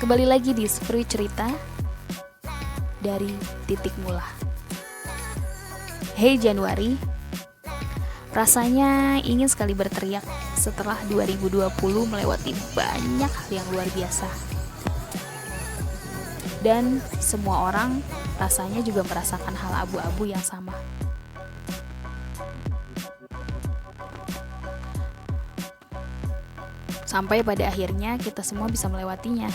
Kembali lagi di Sprui Cerita dari Titik Mula. Hei Januari, rasanya ingin sekali berteriak setelah 2020 melewati banyak hal yang luar biasa. Dan semua orang rasanya juga merasakan hal abu-abu yang sama. Sampai pada akhirnya kita semua bisa melewatinya.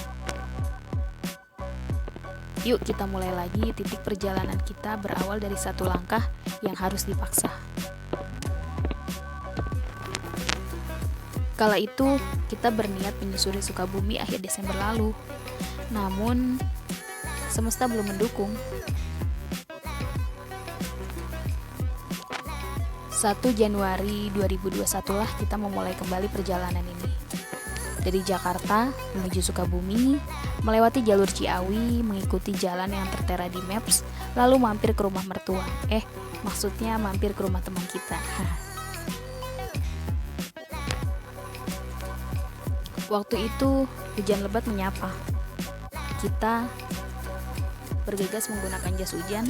Yuk kita mulai lagi, titik perjalanan kita berawal dari satu langkah yang harus dipaksa. Kala itu kita berniat menyusuri Sukabumi akhir Desember lalu. Namun semesta belum mendukung. 1 Januari 2021 lah kita memulai kembali perjalanan ini. Dari Jakarta menuju Sukabumi, melewati jalur Ciawi, mengikuti jalan yang tertera di Maps, lalu mampir ke rumah mertua. Maksudnya mampir ke rumah teman kita. Waktu itu hujan lebat menyapa. Kita bergegas menggunakan jas hujan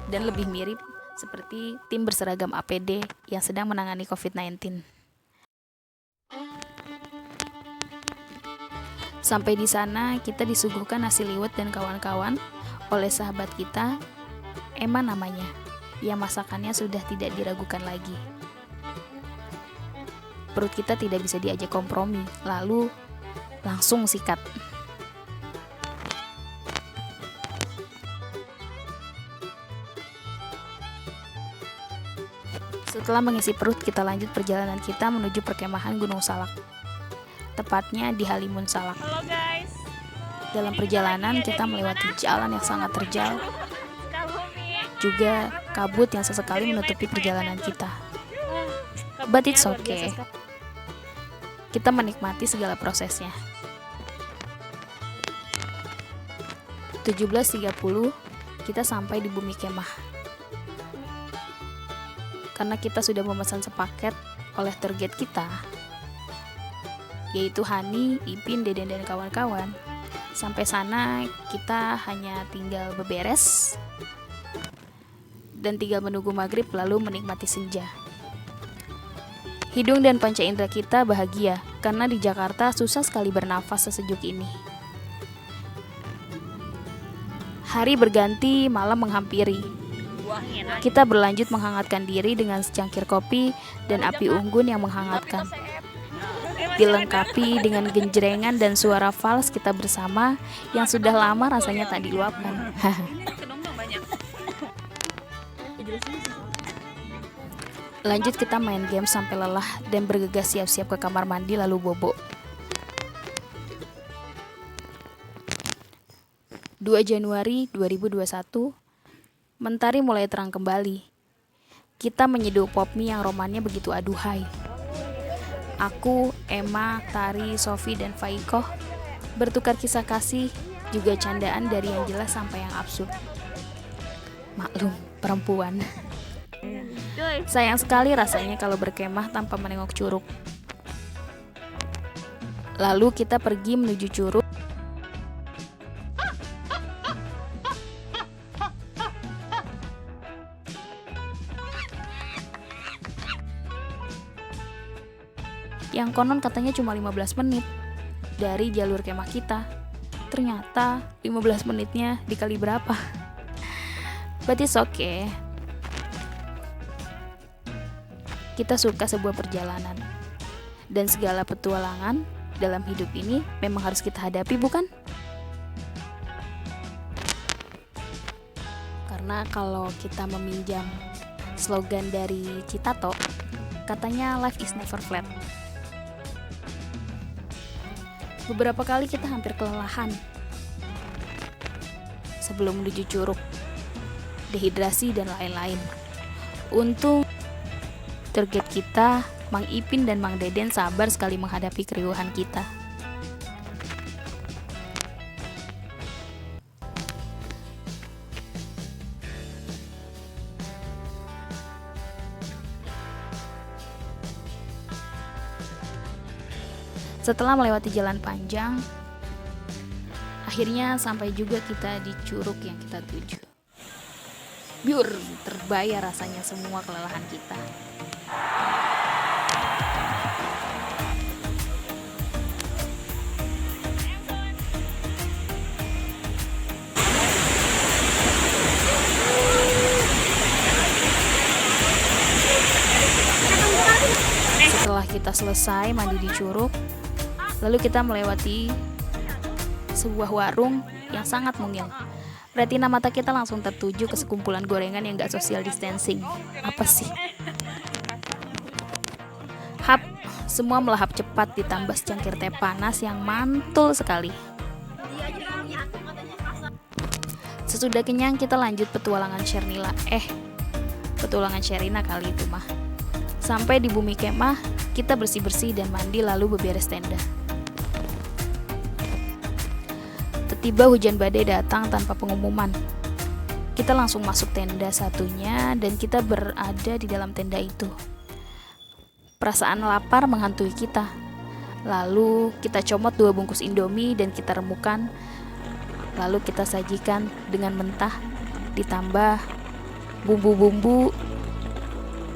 dan lebih mirip seperti tim berseragam APD yang sedang menangani COVID-19. Sampai di sana kita disuguhkan nasi liwet dan kawan-kawan oleh sahabat kita, Emma namanya, yang masakannya sudah tidak diragukan lagi. Perut kita tidak bisa diajak kompromi, lalu langsung sikat. Setelah mengisi perut, kita lanjut perjalanan kita menuju perkemahan Gunung Salak, tepatnya di Halimun Salak. Halo guys. Dalam perjalanan kita melewati jalan yang sangat terjal, juga kabut yang sesekali menutupi perjalanan kita. But it's okay. Kita menikmati segala prosesnya. 17.30 kita sampai di Bumi Kemah. Karena kita sudah memesan sepaket oleh tour guide kita, yaitu Hani, Ipin, Deden, dan kawan-kawan. Sampai sana kita hanya tinggal beberes dan tinggal menunggu maghrib lalu menikmati senja. Hidung dan panca indera kita bahagia karena di Jakarta susah sekali bernafas sesejuk ini. Hari berganti, malam menghampiri. Kita berlanjut menghangatkan diri dengan secangkir kopi dan api unggun yang menghangatkan. Dilengkapi dengan genjrengan dan suara vals kita bersama yang sudah lama rasanya tak diluapkan. Lanjut kita main game sampai lelah dan bergegas siap-siap ke kamar mandi lalu bobo. 2 Januari 2021, mentari mulai terang kembali. Kita menyeduh pop mie yang romannya begitu aduhai. Aku, Emma, Tari, Sofi, dan Faikoh bertukar kisah kasih, juga candaan dari yang jelas sampai yang absurd. Maklum, perempuan. Sayang sekali rasanya kalau berkemah tanpa menengok curug. Lalu kita pergi menuju curug. Yang konon katanya cuma 15 menit dari jalur kemah kita. Ternyata 15 menitnya dikali berapa? But it's okay. Kita suka sebuah perjalanan. Dan segala petualangan dalam hidup ini memang harus kita hadapi, bukan? Karena kalau kita meminjam slogan dari Citato, katanya life is never flat. Beberapa kali kita hampir kelelahan sebelum menuju curug, dehidrasi dan lain-lain. Untung tour guide kita, Mang Ipin dan Mang Deden sabar sekali menghadapi keriuhan kita. Setelah melewati jalan panjang, Akhirnya sampai juga kita di curug yang kita tuju. Biur, terbayar rasanya semua kelelahan kita. Setelah kita selesai mandi di curug, lalu kita melewati sebuah warung yang sangat mungil. Retina mata kita langsung tertuju ke sekumpulan gorengan yang gak social distancing. Apa sih? Hap, semua melahap cepat ditambah secangkir teh panas yang mantul sekali. Sesudah kenyang kita lanjut petualangan petualangan Sherina kali itu mah. Sampai di bumi kemah, kita bersih-bersih dan mandi lalu beberes tenda. Tiba hujan badai datang tanpa pengumuman. Kita langsung masuk tenda satunya dan kita berada di dalam tenda itu. Perasaan lapar menghantui kita. Lalu kita comot 2 bungkus Indomie dan kita remukan. Lalu kita sajikan dengan mentah ditambah bumbu-bumbu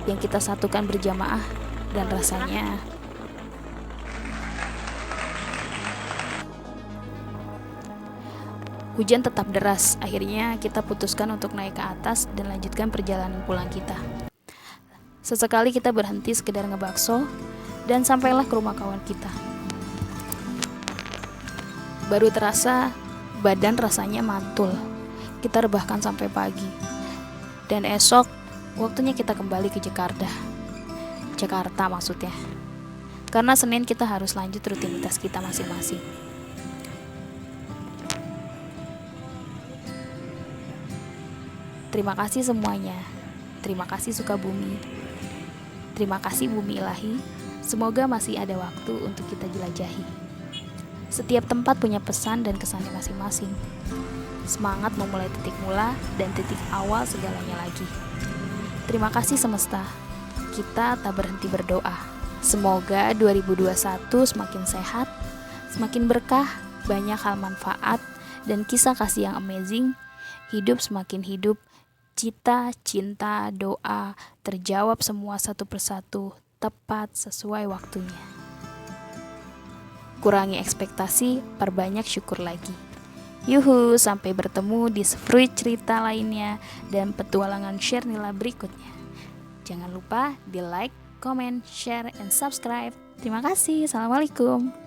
yang kita satukan berjamaah dan rasanya hujan tetap deras. Akhirnya kita putuskan untuk naik ke atas dan lanjutkan perjalanan pulang kita. Sesekali kita berhenti sekedar ngebakso dan sampailah ke rumah kawan kita. Baru terasa badan rasanya mantul. Kita rebahkan sampai pagi. Dan esok waktunya kita kembali ke Jakarta maksudnya. Karena Senin kita harus lanjut rutinitas kita masing-masing. Terima kasih semuanya. Terima kasih Sukabumi. Terima kasih Bumi Ilahi. Semoga masih ada waktu untuk kita jelajahi. Setiap tempat punya pesan dan kesannya masing-masing. Semangat memulai titik mula dan titik awal segalanya lagi. Terima kasih semesta. Kita tak berhenti berdoa. Semoga 2021 semakin sehat, semakin berkah, banyak hal manfaat, dan kisah kasih yang amazing. Hidup semakin hidup. Cita, cinta, doa, terjawab semua satu persatu, tepat sesuai waktunya. Kurangi ekspektasi, perbanyak syukur lagi. Yuhu, sampai bertemu di Fruit cerita lainnya dan petualangan Shernila berikutnya. Jangan lupa di like, comment, share, and subscribe. Terima kasih. Assalamualaikum.